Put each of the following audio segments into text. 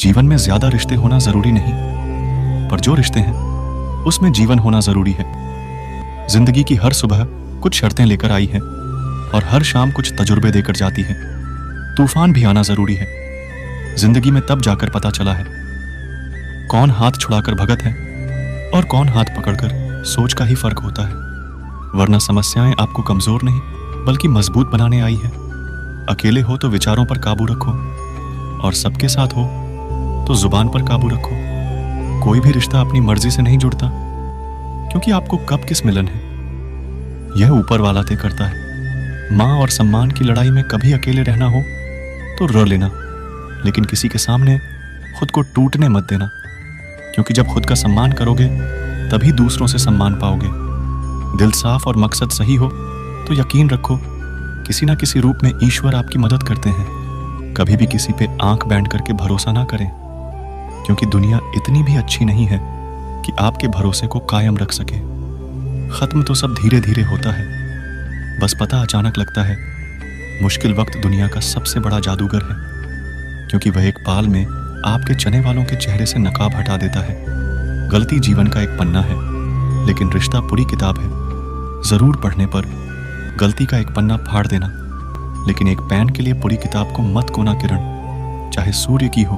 जीवन में ज्यादा रिश्ते होना जरूरी नहीं, पर जो रिश्ते हैं उसमें जीवन होना जरूरी है। जिंदगी की हर सुबह कुछ शर्तें लेकर आई है और हर शाम कुछ तजुर्बे देकर जाती है। तूफान भी आना जरूरी है। जिंदगी में तब जाकर पता चला है कौन हाथ छुड़ाकर भगत है और कौन हाथ पकड़कर सोच का ही फर्क होता है। वरना समस्याएं आपको कमजोर नहीं बल्कि मजबूत बनाने आई है। अकेले हो तो विचारों पर काबू रखो और सबके साथ हो तो जुबान पर काबू रखो। कोई भी रिश्ता अपनी मर्जी से नहीं जुड़ता, क्योंकि आपको कब किस मिलन है यह ऊपर वाला तय करता है। माँ और सम्मान की लड़ाई में कभी अकेले रहना हो तो रो लेना, लेकिन किसी के सामने खुद को टूटने मत देना, क्योंकि जब खुद का सम्मान करोगे तभी दूसरों से सम्मान पाओगे। दिल साफ और मकसद सही हो तो यकीन रखो किसी ना किसी रूप में ईश्वर आपकी मदद करते हैं। कभी भी किसी पे आंख बैंड करके भरोसा ना करें, क्योंकि दुनिया इतनी भी अच्छी नहीं है कि आपके भरोसे को कायम रख सके। खत्म तो सब धीरे धीरे होता है, बस पता अचानक लगता है। मुश्किल वक्त दुनिया का सबसे बड़ा जादूगर है, क्योंकि वह एक पाल में आपके चने वालों के चेहरे से नकाब हटा देता है। गलती जीवन का एक पन्ना है, लेकिन रिश्ता पूरी किताब है। जरूर पढ़ने पर गलती का एक पन्ना फाड़ देना, लेकिन एक पेन के लिए पूरी किताब को मत कोना किरण, चाहे सूर्य की हो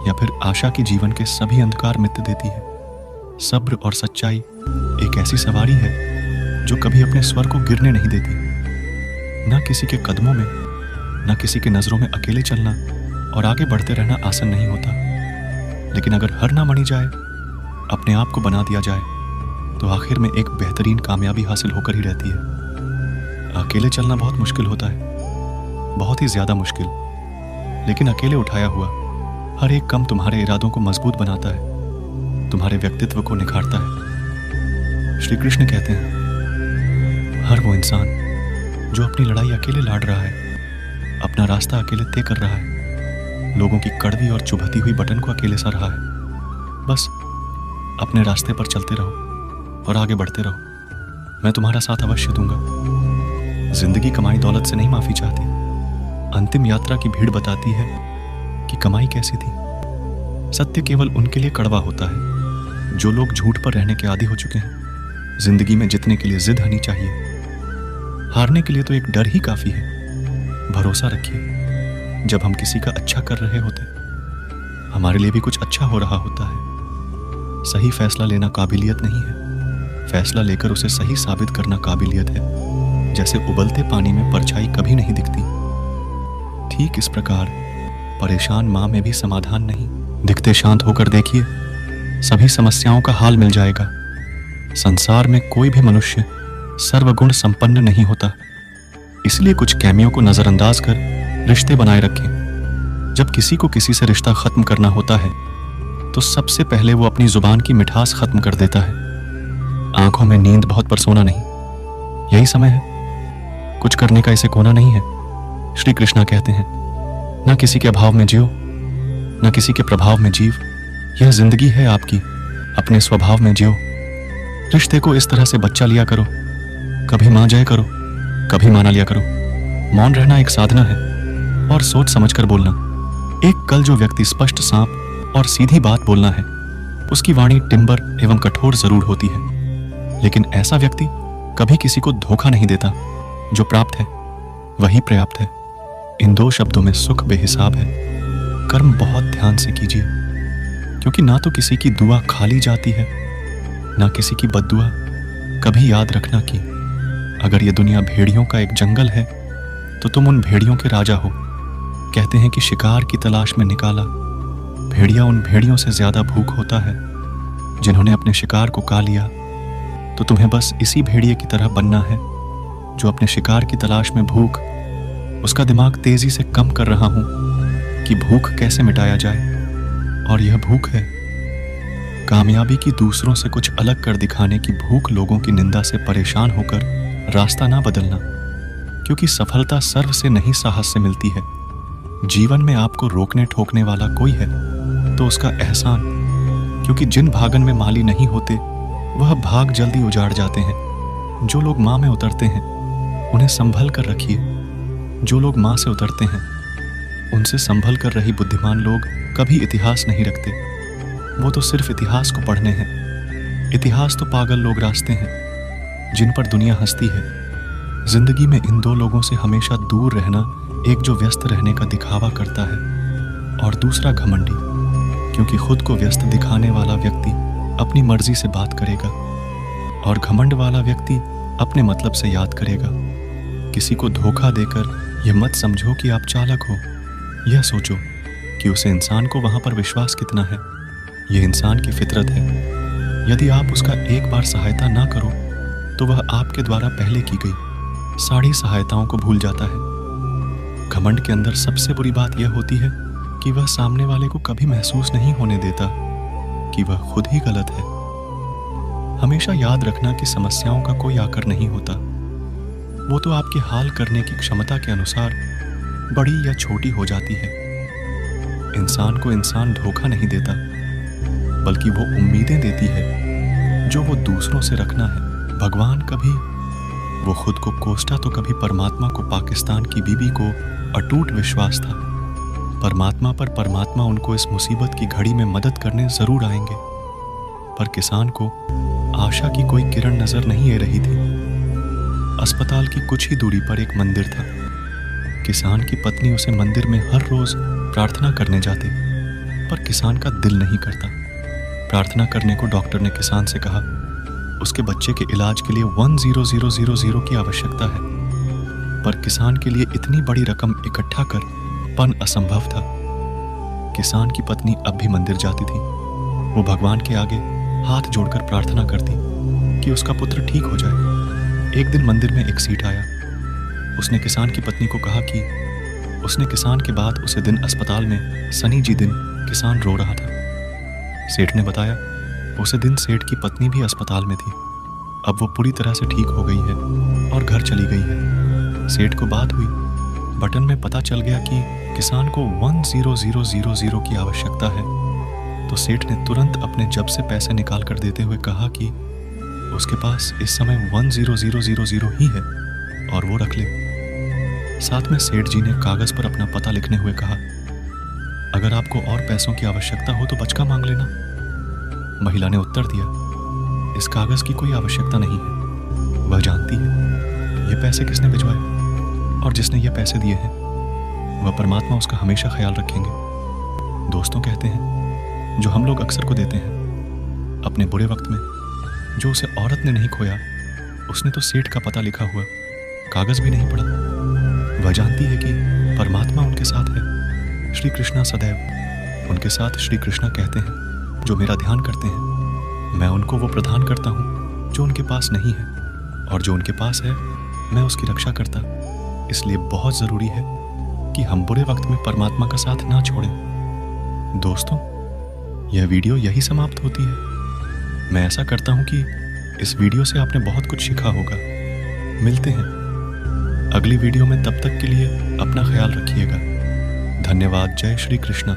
या फिर आशा की जीवन के सभी अंधकार मिट देती है। सब्र और सच्चाई एक ऐसी सवारी है जो कभी अपने स्वर को गिरने नहीं देती। ना किसी के कदमों में, ना किसी के नजरों में अकेले चलना और आगे बढ़ते रहना आसान नहीं होता, लेकिन अगर हार ना मानी जाए, अपने आप को बना दिया जाए, तो आखिर में एक बेहतरीन कामयाबी हासिल होकर ही रहती है। अकेले चलना बहुत मुश्किल होता है, बहुत ही ज्यादा मुश्किल, लेकिन अकेले उठाया हुआ हर एक कम तुम्हारे इरादों को मजबूत बनाता है, तुम्हारे व्यक्तित्व को निखारता है। श्री कृष्ण कहते हैं, हर वो इंसान जो अपनी लड़ाई अकेले लड़ रहा है, अपना रास्ता अकेले तय कर रहा है, लोगों की कड़वी और चुभती हुई बटन को अकेले सा रहा है, बस अपने रास्ते पर चलते रहो और आगे बढ़ते रहो। मैं तुम्हारा साथ अवश्य दूंगा। जिंदगी कमाई दौलत से नहीं माफी चाहती। अंतिम यात्रा की भीड़ बताती है कि कमाई कैसी थी। सत्य केवल उनके लिए कड़वा होता है जो लोग झूठ पर रहने के आदी हो चुके हैं। जिंदगी में जीतने के लिए जिद हनी चाहिए, हारने के लिए तो एक डर ही काफी है। भरोसा रखिए, जब हम किसी का अच्छा कर रहे होते, हमारे लिए भी कुछ अच्छा हो रहा होता है। सही फैसला लेना काबिलियत नहीं है, फैसला लेकर उसे सही साबित करना काबिलियत है। जैसे उबलते पानी में परछाई कभी नहीं दिखती, ठीक इस प्रकार परेशान माँ में भी समाधान नहीं। दिखते शांत होकर देखिए, सभी समस्याओं का हाल मिल जाएगा। संसार में कोई भी मनुष्य सर्वगुण संपन्न नहीं होता, इसलिए कुछ कैमियों को नजरअंदाज कर रिश्ते बनाए रखें। जब किसी को किसी से रिश्ता खत्म करना होता है तो सबसे पहले वो अपनी जुबान की मिठास खत्म कर देता है। आंखों में नींद बहुत पर सोना नहीं, यही समय है। कुछ करने का इसे कोना नहीं है। श्री कृष्णा कहते हैं, ना किसी के अभाव में जियो, ना किसी के प्रभाव में जीव। यह जिंदगी है आपकी, अपने स्वभाव में जियो। रिश्ते को इस तरह से बच्चा लिया करो, कभी मां जाए करो, कभी माना लिया करो। मौन रहना एक साधना है और सोच समझकर बोलना। एक कल जो व्यक्ति स्पष्ट सांप और सीधी बात बोलना है, उसकी वाणी टिम्बर एवं कठोर जरूर होती है, लेकिन ऐसा व्यक्ति कभी किसी को धोखा नहीं देता। जो प्राप्त है वही पर्याप्त है। इन दो शब्दों में सुख बेहिसाब है। कर्म बहुत ध्यान से कीजिए, क्योंकि ना तो किसी की दुआ खाली जाती है, ना किसी की बद्दुआ। कभी याद रखना कि अगर ये दुनिया भेड़ियों का एक जंगल है तो तुम उन भेड़ियों के राजा हो। कहते हैं कि शिकार की तलाश में निकाला भेड़िया उन भेड़ियों से ज्यादा भूख होता है जिन्होंने अपने शिकार को खा लिया। तो तुम्हें बस इसी भेड़िए की तरह बनना है जो अपने शिकार की तलाश में भूख, उसका दिमाग तेजी से कम कर रहा हूं कि भूख कैसे मिटाया जाए। और यह भूख है कामयाबी की दूसरों से कुछ अलग कर दिखाने की भूख। लोगों की निंदा से परेशान होकर रास्ता ना बदलना, क्योंकि सफलता सर्व से नहीं साहस से मिलती है। जीवन में आपको रोकने ठोकने वाला कोई है तो उसका एहसान, क्योंकि जिन भागन में माली नहीं होते वह भाग जल्दी उजाड़ जाते हैं। जो लोग माँ में उतरते हैं उन्हें संभल कर रखिए, जो लोग माँ से उतरते हैं उनसे संभल कर रही बुद्धिमान लोग कभी इतिहास नहीं रखते। वो तो सिर्फ इतिहास को पढ़ने हैं। इतिहास तो पागल लोग रास्ते हैं जिन पर दुनिया हंसती है। जिंदगी में इन दो लोगों से हमेशा दूर रहना, एक जो व्यस्त रहने का दिखावा करता है और दूसरा घमंडी, क्योंकि खुद को व्यस्त दिखाने वाला व्यक्ति अपनी मर्जी से बात करेगा और घमंड वाला व्यक्ति अपने मतलब से याद करेगा। किसी को धोखा देकर यह मत समझो कि आप चालाक हो। यह सोचो कि उसे इंसान को वहां पर विश्वास कितना है। यह इंसान की फितरत है। यदि आप उसका एक बार सहायता ना करो तो वह आपके द्वारा पहले की गई सारी सहायताओं को भूल जाता है। घमंड के अंदर सबसे बुरी बात यह होती है कि वह सामने वाले को कभी महसूस नहीं होने देता कि वह खुद ही गलत है। हमेशा याद रखना कि समस्याओं का कोई आकर नहीं होता। वो तो आपके हाल करने की क्षमता के अनुसार बड़ी या छोटी हो जाती है। इंसान को इंसान धोखा नहीं देता, बल्कि वो उम्मीदें देती है जो वो दूसरों से रखना है। भगवान कभी वो खुद को कोसता तो कभी परमात्मा को पाकिस्तान की बीबी को अटूट विश्वास था। परमात्मा पर परमात्मा उनको इस मुसीबत की घड़ी में मदद करने जरूर आएंगे। पर किसान को आशा की कोई किरण नजर नहीं आ रही थी। अस्पताल की कुछ ही दूरी पर एक मंदिर था। किसान की पत्नी उसे मंदिर में हर रोज प्रार्थना करने जाते, पर किसान का दिल नहीं करता। प्रार्थना करने को डॉक्टर ने किसान से कहा, उसके बच्चे के इलाज के लिए 100,000 की आवश्यकता है। पर किसान के लिए इतनी बड़ी रकम इकट्ठा कर पन असंभव था। किसान की पत्नी अब भी मंदिर जाती थी। वो भगवान के आगे हाथ जोड़कर प्रार्थना करती कि उसका पुत्र ठीक हो जाए। एक दिन मंदिर में एक सेठ आया। उसने किसान की पत्नी को कहा कि उसने किसान के बाद उसे दिन अस्पताल में शनि जी दिन किसान रो रहा था। सेठ ने बताया उसे दिन सेठ की पत्नी भी अस्पताल में थी। अब वो पूरी तरह से ठीक हो गई है और घर चली गई है। सेठ को बात हुई, बटन में पता चल गया कि किसान को 100,000 की आवश्यकता है। तो सेठ ने तुरंत अपने जब से पैसे निकाल कर देते हुए कहा कि उसके पास इस समय 100,000 ही है और वो रख ले। साथ में सेठ जी ने कागज पर अपना पता लिखने हुए कहा, अगर आपको और पैसों की आवश्यकता हो तो बचका मांग लेना। महिला ने उत्तर दिया, इस कागज की कोई आवश्यकता नहीं है। वह जानती है ये पैसे किसने भिजवाए और जिसने ये पैसे दिए हैं वह परमात्मा उसका हमेशा ख्याल रखेंगे। दोस्तों कहते हैं जो हम लोग अक्सर को देते हैं अपने बुरे वक्त में, जो उसे औरत ने नहीं खोया उसने तो सेठ का पता लिखा हुआ कागज भी नहीं पढ़ा। वह जानती है कि परमात्मा उनके साथ है। श्री कृष्णा सदैव उनके साथ। श्री कृष्णा कहते हैं जो मेरा ध्यान करते हैं मैं उनको वो प्रदान करता हूँ जो उनके पास नहीं है, और जो उनके पास है मैं उसकी रक्षा करता। इसलिए बहुत जरूरी है कि हम बुरे वक्त में परमात्मा का साथ ना छोड़ें। दोस्तों, यह वीडियो यही समाप्त होती है। मैं ऐसा करता हूँ कि इस वीडियो से आपने बहुत कुछ सीखा होगा। मिलते हैं अगली वीडियो में, तब तक के लिए अपना ख्याल रखिएगा। धन्यवाद। जय श्री कृष्णा।